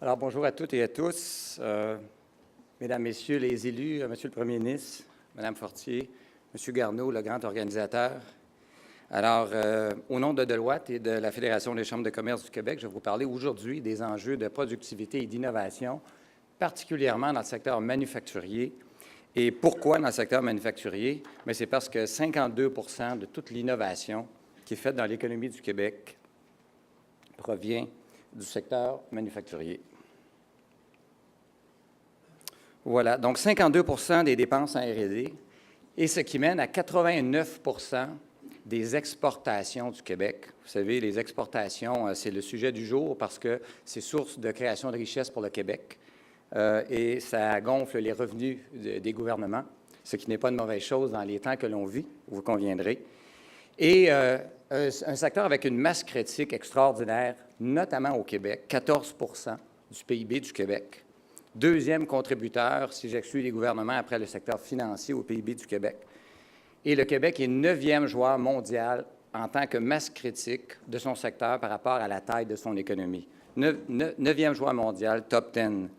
Alors, bonjour à toutes et à tous. Mesdames, Messieurs les élus, Monsieur le Premier ministre, Madame Fortier, Monsieur Garneau, le grand organisateur. Alors, au nom de Deloitte et de la Fédération des chambres de commerce du Québec, je vais vous parler aujourd'hui des enjeux de productivité et d'innovation, particulièrement dans le secteur manufacturier. Et pourquoi dans le secteur manufacturier? Bien, c'est parce que 52 % de toute l'innovation qui est faite dans l'économie du Québec provient du secteur manufacturier. Voilà, donc 52 % des dépenses en R&D, et ce qui mène à 89 % des exportations du Québec. Vous savez, les exportations, c'est le sujet du jour parce que c'est source de création de richesses pour le Québec et ça gonfle les revenus des gouvernements, ce qui n'est pas une mauvaise chose dans les temps que l'on vit, vous conviendrez. Et un secteur avec une masse critique extraordinaire, notamment au Québec, 14 % du PIB du Québec. Deuxième contributeur, si j'exclus les gouvernements, après le secteur financier au PIB du Québec. Et le Québec est 9e joueur mondial en tant que masse critique de son secteur par rapport à la taille de son économie. 9e joueur mondial, top 10.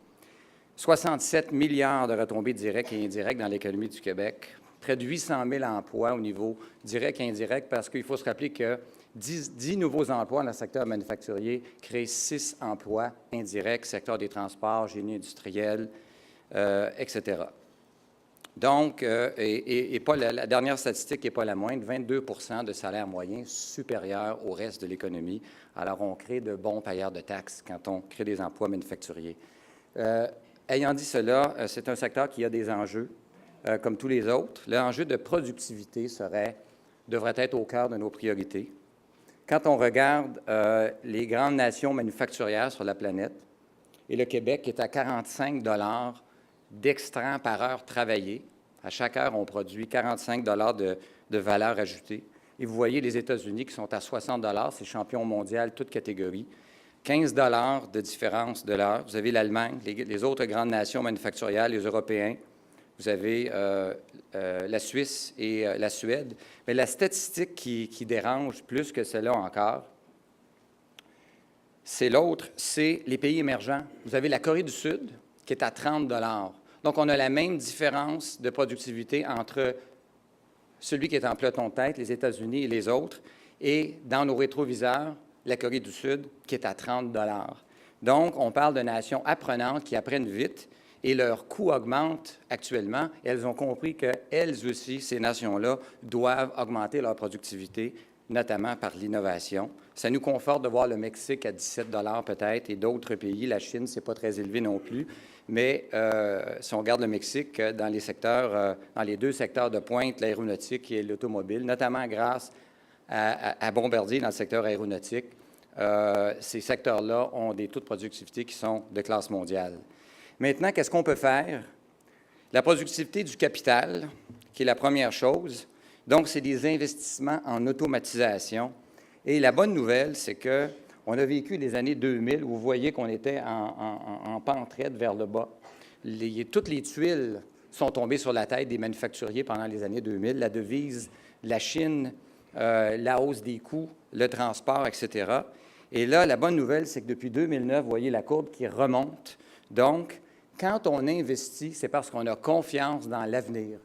67 milliards de retombées directes et indirectes dans l'économie du Québec. Près de 800 000 emplois au niveau direct et indirect, parce qu'il faut se rappeler que 10 nouveaux emplois dans le secteur manufacturier créent 6 emplois indirects, secteur des transports, génie industriel, etc. Donc, la dernière statistique n'est pas la moindre, 22 % de salaire moyen supérieur au reste de l'économie. Alors, on crée de bons payeurs de taxes quand on crée des emplois manufacturiers. Ayant dit cela, c'est un secteur qui a des enjeux, comme tous les autres. L'enjeu de productivité devrait être au cœur de nos priorités. Quand on regarde les grandes nations manufacturières sur la planète, et le Québec est à 45 $ d'extrants par heure travaillée. À chaque heure, on produit 45 $ de valeur ajoutée. Et vous voyez les États-Unis qui sont à 60 $, c'est champion mondial, toutes catégories. 15 $ de différence de l'heure. Vous avez l'Allemagne, les autres grandes nations manufacturières, les Européens. Vous avez la Suisse et la Suède. Mais la statistique qui dérange plus que cela encore, c'est les pays émergents. Vous avez la Corée du Sud qui est à 30 $. Donc, on a la même différence de productivité entre celui qui est en peloton de tête, les États-Unis et les autres, et dans nos rétroviseurs, la Corée du Sud qui est à 30 $. Donc, on parle de nations apprenantes qui apprennent vite, et leurs coûts augmentent actuellement. Elles ont compris qu'elles aussi, ces nations-là, doivent augmenter leur productivité, notamment par l'innovation. Ça nous conforte de voir le Mexique à 17 $ peut-être et d'autres pays. La Chine, ce n'est pas très élevé non plus. Mais si on regarde le Mexique, dans les deux secteurs de pointe, l'aéronautique et l'automobile, notamment grâce à Bombardier dans le secteur aéronautique, ces secteurs-là ont des taux de productivité qui sont de classe mondiale. Maintenant, qu'est-ce qu'on peut faire? La productivité du capital, qui est la première chose. Donc, c'est des investissements en automatisation. Et la bonne nouvelle, c'est qu'on a vécu les années 2000 où vous voyez qu'on était en pente raide vers le bas. Toutes les tuiles sont tombées sur la tête des manufacturiers pendant les années 2000. La devise, la Chine, la hausse des coûts, le transport, etc. Et là, la bonne nouvelle, c'est que depuis 2009, vous voyez la courbe qui remonte. Donc, quand on investit, c'est parce qu'on a confiance dans l'avenir.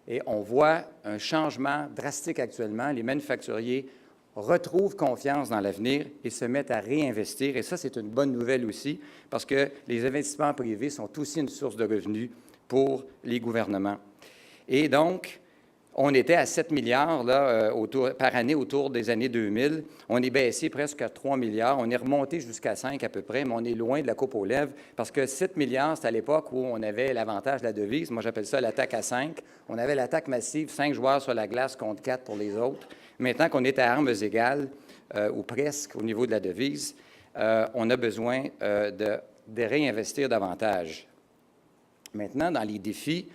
Et on voit un changement drastique actuellement. Les manufacturiers retrouvent confiance dans l'avenir et se mettent à réinvestir. Et ça, c'est une bonne nouvelle aussi, parce que les investissements privés sont aussi une source de revenus pour les gouvernements. Et donc, on était à 7 milliards là, par année autour des années 2000. On est baissé presque à 3 milliards. On est remonté jusqu'à 5 à peu près, mais on est loin de la coupe aux lèvres parce que 7 milliards, c'est à l'époque où on avait l'avantage de la devise. Moi, j'appelle ça l'attaque à 5. On avait l'attaque massive, 5 joueurs sur la glace contre 4 pour les autres. Maintenant qu'on est à armes égales, ou presque au niveau de la devise, on a besoin de réinvestir davantage. Maintenant, dans les défis,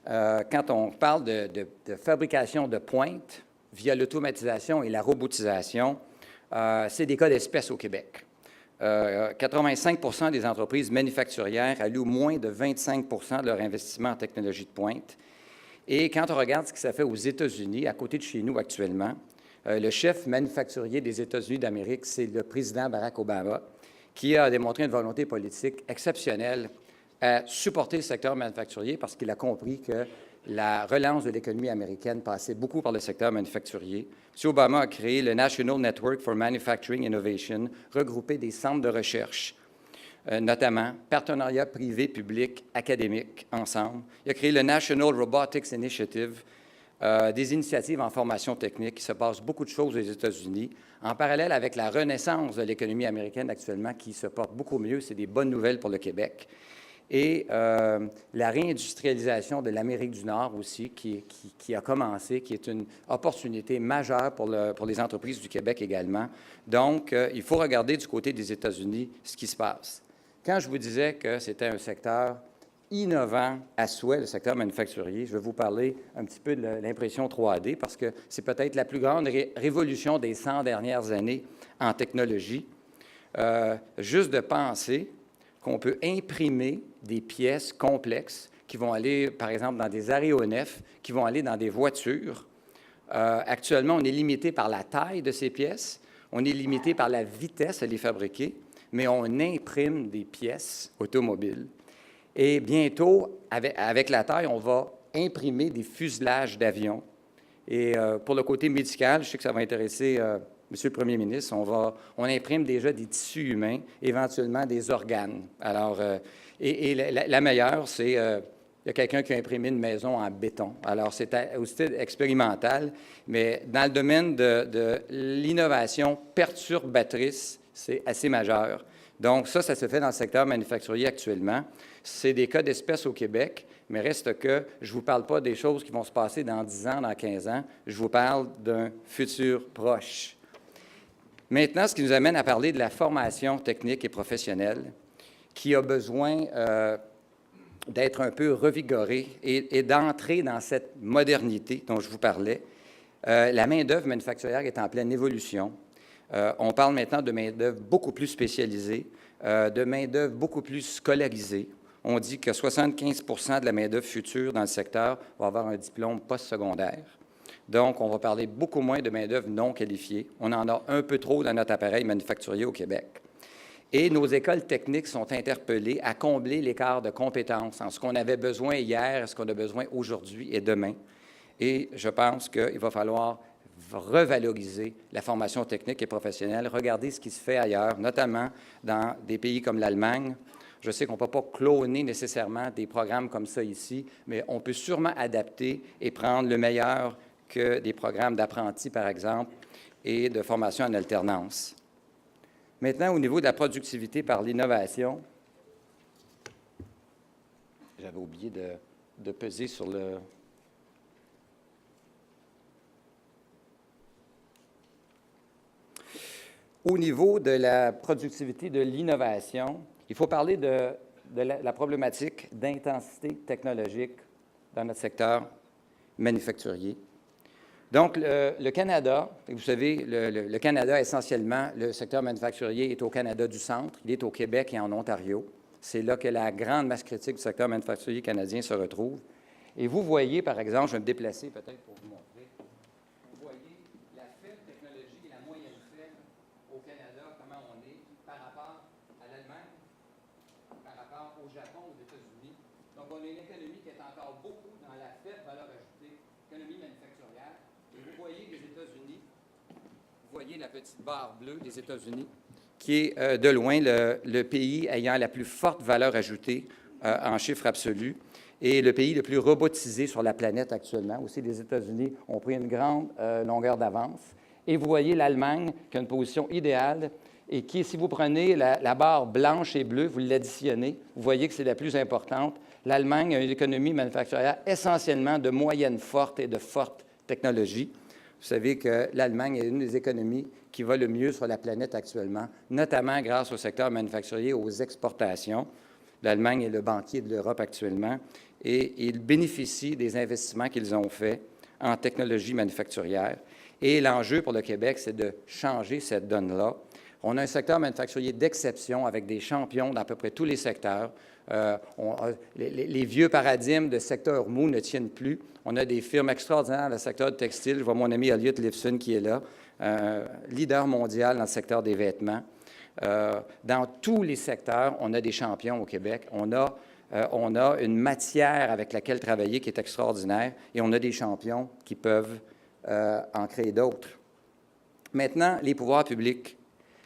quand on parle de fabrication de pointe via l'automatisation et la robotisation, c'est des cas d'espèce au Québec. 85 % des entreprises manufacturières allouent moins de 25 % de leur investissement en technologie de pointe. Et quand on regarde ce qui s'est fait aux États-Unis, à côté de chez nous actuellement, le chef manufacturier des États-Unis d'Amérique, c'est le président Barack Obama. qui a démontré une volonté politique exceptionnelle à supporter le secteur manufacturier parce qu'il a compris que la relance de l'économie américaine passait beaucoup par le secteur manufacturier. M. Obama a créé le National Network for Manufacturing Innovation, regroupé des centres de recherche, notamment partenariats privés, publics, académiques, ensemble. Il a créé le National Robotics Initiative, des initiatives en formation technique. Il se passe beaucoup de choses aux États-Unis. En parallèle avec la renaissance de l'économie américaine actuellement, qui se porte beaucoup mieux, c'est des bonnes nouvelles pour le Québec. Et la réindustrialisation de l'Amérique du Nord aussi, qui a commencé, qui est une opportunité majeure pour les entreprises du Québec également. Donc, il faut regarder du côté des États-Unis ce qui se passe. Quand je vous disais que c'était un secteur innovant à souhait, le secteur manufacturier, je vais vous parler un petit peu de l'impression 3D parce que c'est peut-être la plus grande révolution des 100 dernières années en technologie. Juste de penser qu'on peut imprimer des pièces complexes qui vont aller, par exemple, dans des aéronefs, qui vont aller dans des voitures. Actuellement, on est limité par la taille de ces pièces, on est limité par la vitesse à les fabriquer, mais on imprime des pièces automobiles. Et bientôt, avec la taille, on va imprimer des fuselages d'avions. Et pour le côté médical, je sais que ça va intéresser Monsieur le Premier ministre, on imprime déjà des tissus humains, éventuellement des organes. Alors, la meilleure, c'est, il y a quelqu'un qui a imprimé une maison en béton. Alors, c'est aussi expérimental, mais dans le domaine de l'innovation perturbatrice, c'est assez majeur. Donc, ça se fait dans le secteur manufacturier actuellement. C'est des cas d'espèce au Québec, mais reste que je ne vous parle pas des choses qui vont se passer dans 10 ans, dans 15 ans. Je vous parle d'un futur proche. Maintenant, ce qui nous amène à parler de la formation technique et professionnelle qui a besoin d'être un peu revigorée et d'entrer dans cette modernité dont je vous parlais. La main-d'œuvre manufacturière est en pleine évolution. On parle maintenant de main-d'œuvre beaucoup plus spécialisée, de main-d'œuvre beaucoup plus scolarisée. On dit que 75 de la main-d'œuvre future dans le secteur va avoir un diplôme postsecondaire. Donc, on va parler beaucoup moins de main-d'œuvre non qualifiée. On en a un peu trop dans notre appareil manufacturier au Québec. Et nos écoles techniques sont interpellées à combler l'écart de compétences en ce qu'on avait besoin hier et ce qu'on a besoin aujourd'hui et demain. Et je pense qu'il va falloir revaloriser la formation technique et professionnelle, regarder ce qui se fait ailleurs, notamment dans des pays comme l'Allemagne. Je sais qu'on ne peut pas cloner nécessairement des programmes comme ça ici, mais on peut sûrement adapter et prendre le meilleur que des programmes d'apprentis, par exemple, et de formation en alternance. Maintenant, au niveau de la productivité par l'innovation, j'avais oublié de peser sur le... Au niveau de la productivité de l'innovation, il faut parler de la problématique d'intensité technologique dans notre secteur manufacturier. Donc, le Canada, vous savez, le Canada, essentiellement, le secteur manufacturier est au Canada du centre, il est au Québec et en Ontario. C'est là que la grande masse critique du secteur manufacturier canadien se retrouve. Et vous voyez, par exemple, je vais me déplacer peut-être pour vous montrer, vous voyez la faible technologie et la moyenne faible au Canada, comment on est par rapport à l'Allemagne, par rapport au Japon, aux États-Unis. Donc, on a une économie qui est encore beaucoup dans la faible valeur ajoutée, économie manufacturière. Et vous voyez les États-Unis, vous voyez la petite barre bleue des États-Unis, qui est de loin le pays ayant la plus forte valeur ajoutée en chiffres absolus et le pays le plus robotisé sur la planète actuellement. Aussi, les États-Unis ont pris une grande longueur d'avance. Et vous voyez l'Allemagne qui a une position idéale et qui, si vous prenez la barre blanche et bleue, vous l'additionnez, vous voyez que c'est la plus importante. L'Allemagne a une économie manufacturière essentiellement de moyenne forte et de forte technologie. Vous savez que l'Allemagne est une des économies qui va le mieux sur la planète actuellement, notamment grâce au secteur manufacturier, aux exportations. L'Allemagne est le banquier de l'Europe actuellement et ils bénéficient des investissements qu'ils ont faits en technologie manufacturière. Et l'enjeu pour le Québec, c'est de changer cette donne-là. On a un secteur manufacturier d'exception avec des champions dans à peu près tous les secteurs. Les vieux paradigmes de secteur mou ne tiennent plus. On a des firmes extraordinaires dans le secteur du textile. Je vois mon ami Elliott Lifson qui est là, leader mondial dans le secteur des vêtements. Dans tous les secteurs, on a des champions au Québec. On a une matière avec laquelle travailler qui est extraordinaire et on a des champions qui peuvent en créer d'autres. Maintenant, les pouvoirs publics.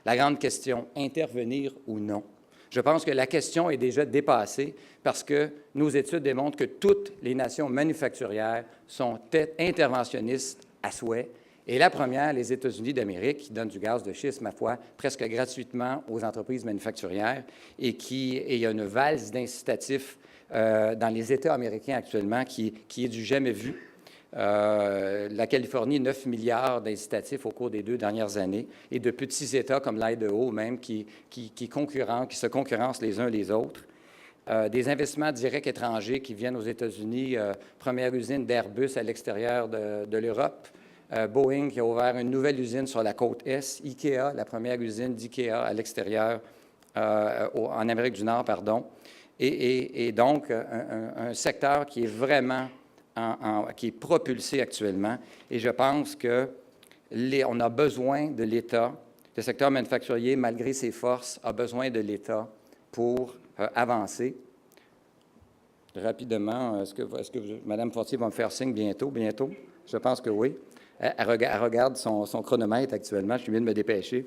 La grande question, intervenir ou non? Je pense que la question est déjà dépassée parce que nos études démontrent que toutes les nations manufacturières sont interventionnistes à souhait. Et la première, les États-Unis d'Amérique, qui donnent du gaz de schiste, ma foi, presque gratuitement aux entreprises manufacturières et il y a une valse d'incitatifs dans les États américains actuellement qui est du jamais vu. La Californie, 9 milliards d'incitatifs au cours des 2 dernières années, et de petits États comme l'Idaho même qui se concurrencent les uns les autres. Des investissements directs étrangers qui viennent aux États-Unis, première usine d'Airbus à l'extérieur de l'Europe, Boeing qui a ouvert une nouvelle usine sur la côte Est, IKEA, la première usine d'IKEA à l'extérieur, en Amérique du Nord, pardon, et donc un secteur qui est vraiment qui est propulsé actuellement. Et je pense qu'on a besoin de l'État. Le secteur manufacturier, malgré ses forces, a besoin de l'État pour avancer. Rapidement, est-ce que Mme Fortier va me faire signe bientôt? Bientôt? Je pense que oui. Elle regarde son chronomètre actuellement. Je suis bien de me dépêcher.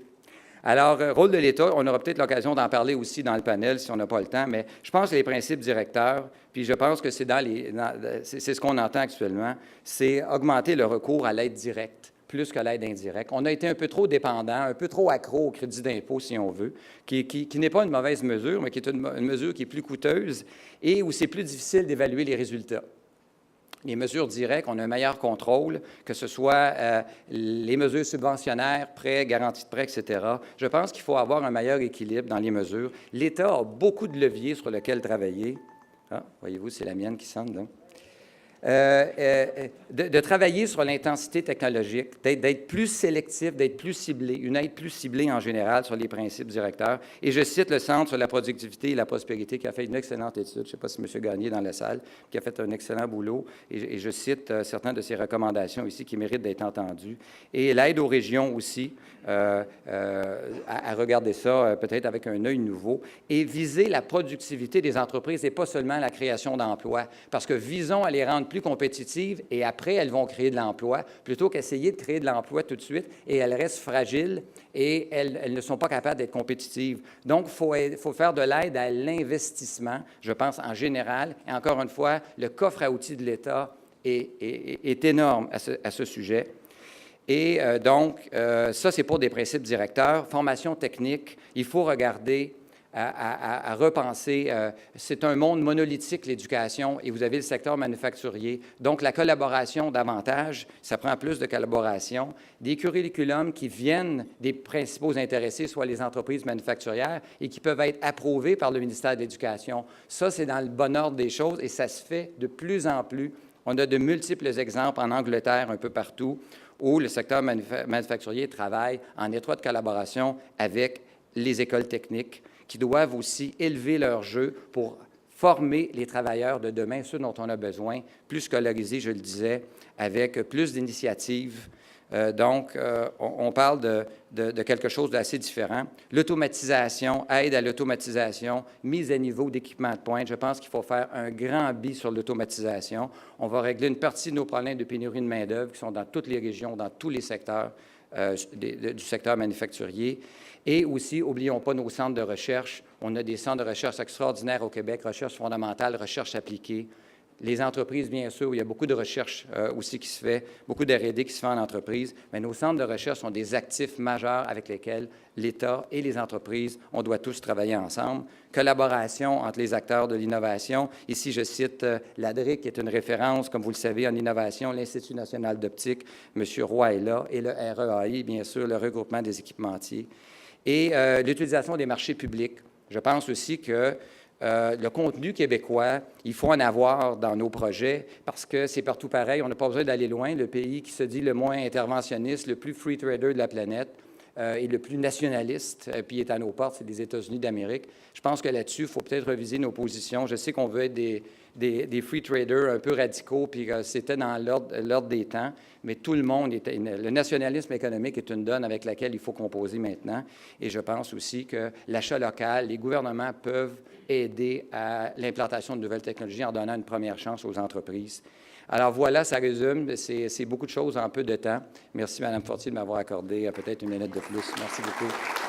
Alors, rôle de l'État, on aura peut-être l'occasion d'en parler aussi dans le panel si on n'a pas le temps, mais je pense que les principes directeurs, puis je pense que c'est c'est ce qu'on entend actuellement, c'est augmenter le recours à l'aide directe plus que l'aide indirecte. On a été un peu trop dépendant, un peu trop accro au crédit d'impôt, si on veut, qui n'est pas une mauvaise mesure, mais qui est une mesure qui est plus coûteuse et où c'est plus difficile d'évaluer les résultats. Les mesures directes, on a un meilleur contrôle, que ce soit les mesures subventionnaires, prêts, garanties de prêt, etc. Je pense qu'il faut avoir un meilleur équilibre dans les mesures. L'État a beaucoup de leviers sur lesquels travailler. Ah, voyez-vous, c'est la mienne qui sonne, là. De travailler sur l'intensité technologique, d'être plus sélectif, d'être plus ciblé, une aide plus ciblée en général sur les principes directeurs. Et je cite le Centre sur la productivité et la prospérité qui a fait une excellente étude, je ne sais pas si M. Gagné est dans la salle, qui a fait un excellent boulot. Et je cite certaines de ses recommandations ici qui méritent d'être entendues. Et l'aide aux régions aussi, à regarder ça peut-être avec un œil nouveau. Et viser la productivité des entreprises et pas seulement la création d'emplois. Parce que visons à les rendre plus compétitives et après, elles vont créer de l'emploi, plutôt qu'essayer de créer de l'emploi tout de suite et elles restent fragiles et elles ne sont pas capables d'être compétitives. Donc, il faut faire de l'aide à l'investissement, je pense, en général. Et encore une fois, le coffre à outils de l'État est énorme à ce sujet. Et donc, ça, c'est pour des principes directeurs. Formation technique, il faut regarder à repenser. C'est un monde monolithique, l'éducation, et vous avez le secteur manufacturier. Donc, la collaboration davantage, ça prend plus de collaboration. Des curriculums qui viennent des principaux intéressés, soit les entreprises manufacturières, et qui peuvent être approuvés par le ministère de l'Éducation. Ça, c'est dans le bon ordre des choses, et ça se fait de plus en plus. On a de multiples exemples en Angleterre, un peu partout, où le secteur manufacturier travaille en étroite collaboration avec les écoles techniques, qui doivent aussi élever leur jeu pour former les travailleurs de demain, ceux dont on a besoin, plus scolarisés, je le disais, avec plus d'initiatives. Donc, on parle de quelque chose d'assez différent. L'automatisation, aide à l'automatisation, mise à niveau d'équipement de pointe. Je pense qu'il faut faire un grand bid sur l'automatisation. On va régler une partie de nos problèmes de pénurie de main-d'œuvre qui sont dans toutes les régions, dans tous les secteurs du secteur manufacturier. Et aussi, n'oublions pas nos centres de recherche. On a des centres de recherche extraordinaires au Québec, recherche fondamentale, recherche appliquée. Les entreprises, bien sûr, il y a beaucoup de recherche aussi qui se fait, beaucoup d'R&D qui se fait en entreprise, mais nos centres de recherche sont des actifs majeurs avec lesquels l'État et les entreprises, on doit tous travailler ensemble. Collaboration entre les acteurs de l'innovation. Ici, je cite l'ADRIC, qui est une référence, comme vous le savez, en innovation, l'Institut national d'optique, M. Roy est là, et le REAI, bien sûr, le regroupement des équipementiers. Et l'utilisation des marchés publics. Je pense aussi que le contenu québécois, il faut en avoir dans nos projets parce que c'est partout pareil. On n'a pas besoin d'aller loin. Le pays qui se dit le moins interventionniste, le plus free trader de la planète et le plus nationaliste, puis il est à nos portes, c'est les États-Unis d'Amérique. Je pense que là-dessus, il faut peut-être reviser nos positions. Je sais qu'on veut être des free traders un peu radicaux, puis c'était dans l'ordre des temps. Mais tout le monde était... Le nationalisme économique est une donne avec laquelle il faut composer maintenant. Et je pense aussi que l'achat local, les gouvernements peuvent aider à l'implantation de nouvelles technologies en donnant une première chance aux entreprises. Alors voilà, ça résume. C'est beaucoup de choses en peu de temps. Merci, Mme Fortier, de m'avoir accordé peut-être une minute de plus. Merci beaucoup.